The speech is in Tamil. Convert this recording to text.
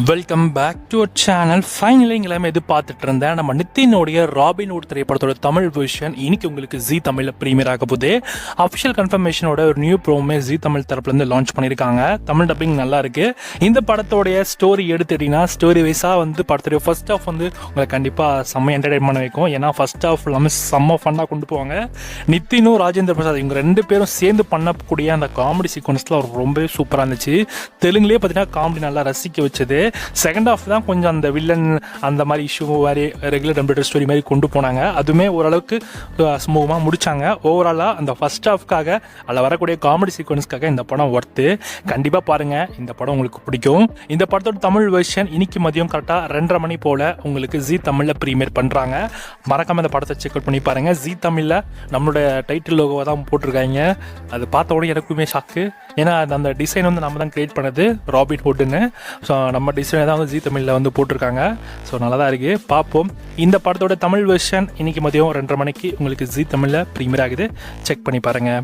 Welcome back to our channel. Finally எல்லாமே எதிர்பார்த்துட்டு இருந்தேன். நம்ம நித்தினுடைய ராபின்ஹுட் திரைப்படத்தோட தமிழ் வெர்ஷன் இன்னைக்கு உங்களுக்கு ஜி தமிழில் ப்ரீமியர் ஆக போகுது. அஃபிஷியல் கன்ஃபர்மேஷனோட ஒரு நியூ ப்ரோமே ஜி தமிழ் தரப்புலேருந்து லான்ச் பண்ணியிருக்காங்க. தமிழ் டப்பிங் நல்லா இருக்கு. இந்த படத்தோடைய ஸ்டோரி எடுத்துட்டீங்கன்னா ஸ்டோரி வைஸாக படத்துடைய ஃபர்ஸ்ட் ஹாஃப் உங்களை கண்டிப்பாக செம்ம என்டர்டைன் பண்ண வைக்கும். ஏன்னா ஃபர்ஸ்ட் ஹாஃப் எல்லாமே செம்ம ஃபன்னாக கொண்டு போவாங்க. நித்தினும் ராஜேந்திர பிரசாத் இவங்க ரெண்டு பேரும் சேர்ந்து பண்ணக்கூடிய அந்த காமெடி சீக்வன்ஸ்லாம் ரொம்பவே சூப்பராக இருந்துச்சு. தெலுங்குலேயே பார்த்தீங்கன்னா காமெடி நல்லா ரசிக்க வச்சது. செகண்ட் ஹாஃப் தான் கொஞ்சம் அந்த வில்லன் அந்த மாதிரி இஷ்யூ மாதிரி ரெகுலர் கம்ப்யூட்டர் ஸ்டோரி மாதிரி கொண்டு போனாங்க. அதுவுமே ஓரளவுக்கு ஸ்மூகமாக முடிச்சாங்க. ஓவராலாக அந்த ஃபர்ஸ்ட் ஹாஃப்காக அதில் வரக்கூடிய காமெடி சீக்வன்ஸ்க்காக இந்த படம் ஒர்த்து. கண்டிப்பாக பாருங்கள், இந்த படம் உங்களுக்கு பிடிக்கும். இந்த படத்தோட தமிழ் வெர்ஷன் இன்னைக்கு மதியம் கரெக்டாக 2:30 மணி போல் உங்களுக்கு ஜி தமிழில் ப்ரீமியர் பண்ணுறாங்க. மறக்காமல் இந்த படத்தை செக் அவுட் பண்ணி பாருங்கள். ஜி தமிழில் நம்மளோட டைட்டில் லோகோவை தான் போட்டிருக்காங்க. அது பார்த்த உடனே எனக்குமே ஷாக்கு. ஏன்னா அந்த டிசைன் நம்ம தான் கிரியேட் பண்ணது ராபின்ஹுட்னு. ஸோ நம்ம டிசைனை தான் ஜி தமிழில் போட்டிருக்காங்க. ஸோ நல்லா தான் இருக்குது, பார்ப்போம். இந்த படத்தோட தமிழ் வெர்ஷன் இன்னைக்கு மதியம் 2:30 மணிக்கு உங்களுக்கு ஜி தமிழில் ப்ரீமியர் ஆகுது. செக் பண்ணி பாருங்கள்.